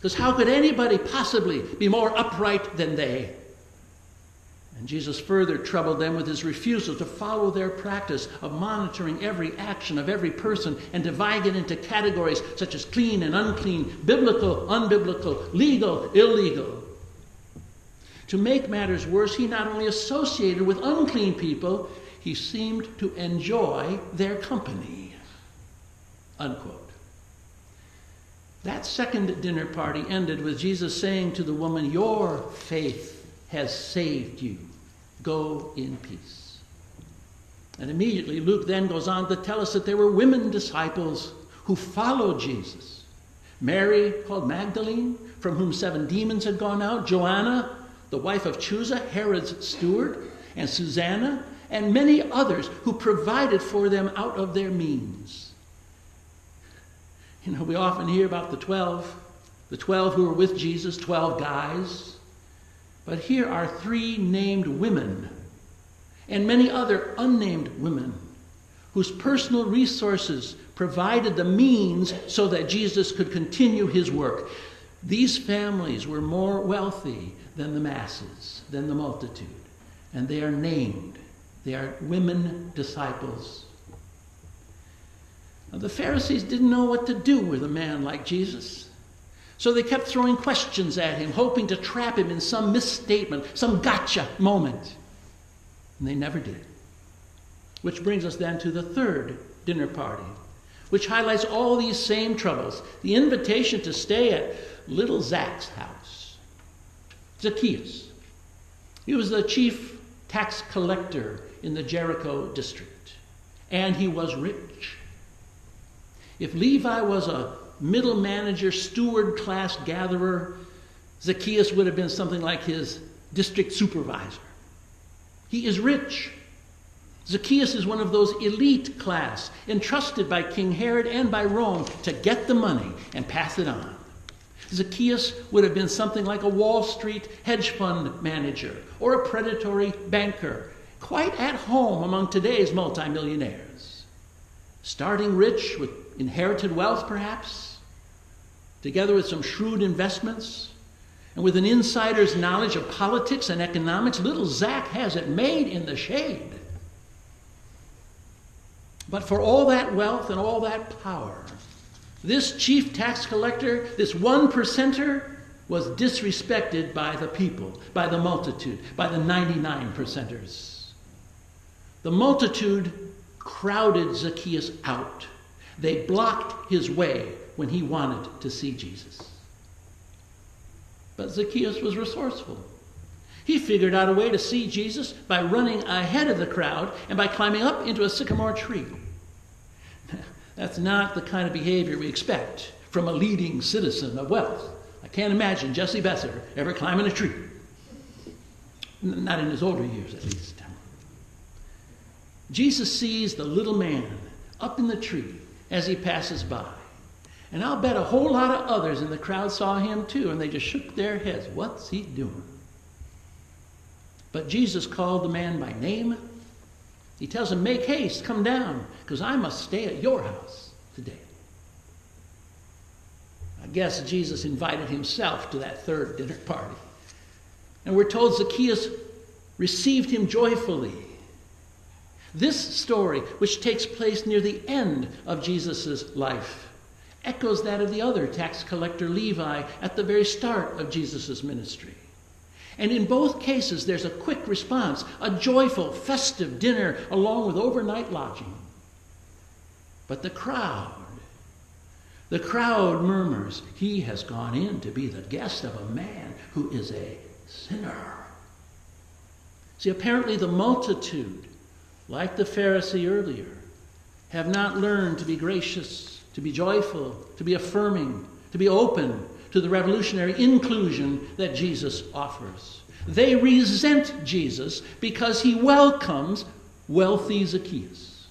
Because how could anybody possibly be more upright than they? And Jesus further troubled them with his refusal to follow their practice of monitoring every action of every person and dividing it into categories such as clean and unclean, biblical, unbiblical, legal, illegal. To make matters worse, he not only associated with unclean people, he seemed to enjoy their company. Unquote. That second dinner party ended with Jesus saying to the woman, "Your faith has saved you. Go in peace." And immediately Luke then goes on to tell us that there were women disciples who followed Jesus. Mary, called Magdalene, from whom 7 demons had gone out, Joanna, the wife of Chuza, Herod's steward, and Susanna, and many others who provided for them out of their means. You know, we often hear about the 12 who were with Jesus, 12 guys. But here are 3 named women and many other unnamed women whose personal resources provided the means so that Jesus could continue his work. These families were more wealthy than the masses, than the multitude. And they are named. They are women disciples. Now, the Pharisees didn't know what to do with a man like Jesus. So they kept throwing questions at him, hoping to trap him in some misstatement, some gotcha moment. And they never did. Which brings us then to the third dinner party, which highlights all these same troubles. The invitation to stay at little Zach's house. Zacchaeus. He was the chief tax collector in the Jericho district. And he was rich. If Levi was a middle manager, steward class gatherer, Zacchaeus would have been something like his district supervisor. He is rich. Zacchaeus is one of those elite class entrusted by King Herod and by Rome to get the money and pass it on. Zacchaeus would have been something like a Wall Street hedge fund manager or a predatory banker, quite at home among today's multimillionaires. Starting rich with inherited wealth, perhaps, together with some shrewd investments, and with an insider's knowledge of politics and economics, little Zach has it made in the shade. But for all that wealth and all that power, this chief tax collector, this 1%er, was disrespected by the people, by the multitude, by the 99%ers. The multitude crowded Zacchaeus out. They blocked his way when he wanted to see Jesus. But Zacchaeus was resourceful. He figured out a way to see Jesus by running ahead of the crowd and by climbing up into a sycamore tree. That's not the kind of behavior we expect from a leading citizen of wealth. I can't imagine Jesse Besser ever climbing a tree. Not in his older years, at least. Jesus sees the little man up in the tree as he passes by. And I'll bet a whole lot of others in the crowd saw him too, and they just shook their heads. What's he doing? But Jesus called the man by name. He tells him, "Make haste, come down, because I must stay at your house today." I guess Jesus invited himself to that third dinner party. And we're told Zacchaeus received him joyfully. This story, which takes place near the end of Jesus' life, echoes that of the other tax collector Levi at the very start of Jesus' ministry. And in both cases, there's a quick response, a joyful, festive dinner along with overnight lodging. But the crowd murmurs, "He has gone in to be the guest of a man who is a sinner." See, apparently the multitude, like the Pharisee earlier, have not learned to be gracious, to be joyful, to be affirming, to be open to the revolutionary inclusion that Jesus offers. They resent Jesus because he welcomes wealthy Zacchaeus.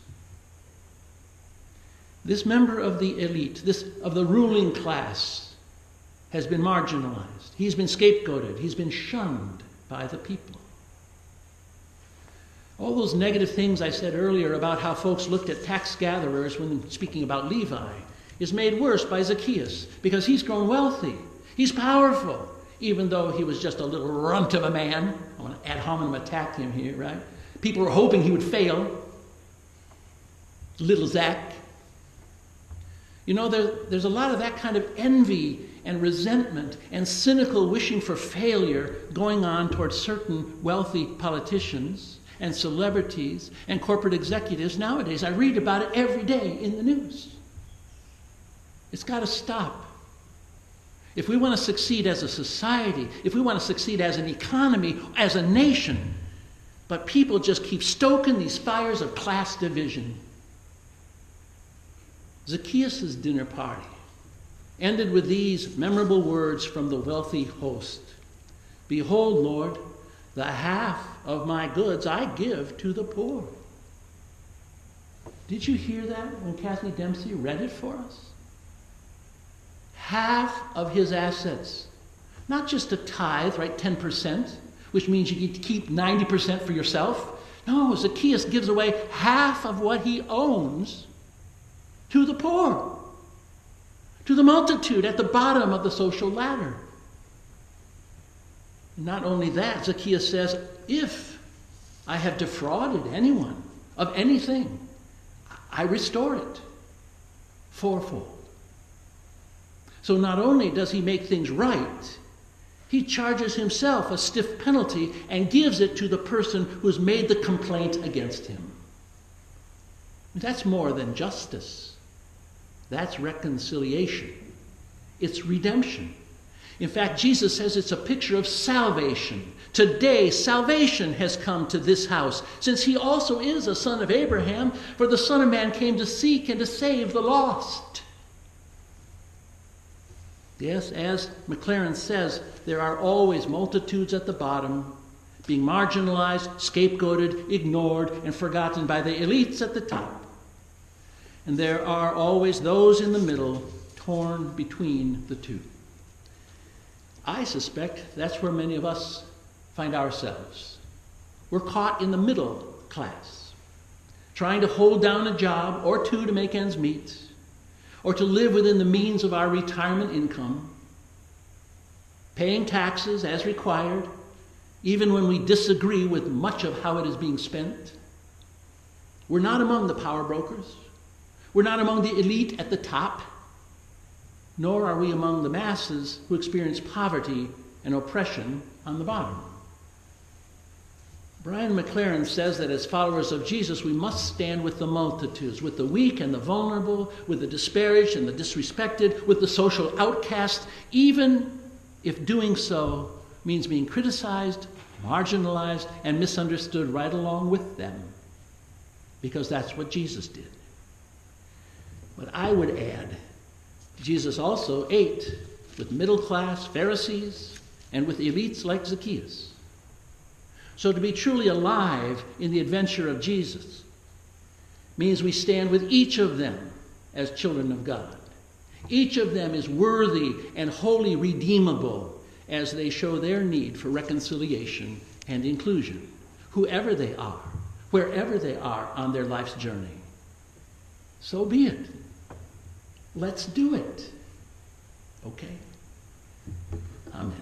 This member of the elite, of the ruling class, has been marginalized. He's been scapegoated. He's been shunned by the people. All those negative things I said earlier about how folks looked at tax gatherers when speaking about Levi is made worse by Zacchaeus because he's grown wealthy. He's powerful, even though he was just a little runt of a man. I want to ad hominem attack him here, right? People were hoping he would fail. Little Zach. You know, there's a lot of that kind of envy and resentment and cynical wishing for failure going on towards certain wealthy politicians and celebrities and corporate executives nowadays. I read about it every day in the news. It's got to stop. If we want to succeed as a society, if we want to succeed as an economy, as a nation, but people just keep stoking these fires of class division. Zacchaeus' dinner party ended with these memorable words from the wealthy host. Behold, Lord, the half of my goods I give to the poor. Did you hear that when Kathy Dempsey read it for us? Half of his assets. Not just a tithe, right, 10%, which means you get to keep 90% for yourself. No, Zacchaeus gives away half of what he owns to the poor, to the multitude at the bottom of the social ladder. Not only that, Zacchaeus says, if I have defrauded anyone of anything, I restore it fourfold. So not only does he make things right, he charges himself a stiff penalty and gives it to the person who has made the complaint against him. That's more than justice. That's reconciliation. It's redemption. In fact, Jesus says it's a picture of salvation. Today, salvation has come to this house, since he also is a son of Abraham, for the Son of Man came to seek and to save the lost. Yes, as McLaren says, there are always multitudes at the bottom, being marginalized, scapegoated, ignored, and forgotten by the elites at the top. And there are always those in the middle, torn between the two. I suspect that's where many of us find ourselves. We're caught in the middle class, trying to hold down a job or two to make ends meet, or to live within the means of our retirement income, paying taxes as required, even when we disagree with much of how it is being spent. We're not among the power brokers. We're not among the elite at the top, nor are we among the masses who experience poverty and oppression on the bottom. Brian McLaren says that as followers of Jesus, we must stand with the multitudes, with the weak and the vulnerable, with the disparaged and the disrespected, with the social outcast, even if doing so means being criticized, marginalized, and misunderstood right along with them, because that's what Jesus did. But I would add, Jesus also ate with middle-class Pharisees and with elites like Zacchaeus. So to be truly alive in the adventure of Jesus means we stand with each of them as children of God. Each of them is worthy and wholly redeemable as they show their need for reconciliation and inclusion, whoever they are, wherever they are on their life's journey. So be it. Let's do it. Okay? Amen.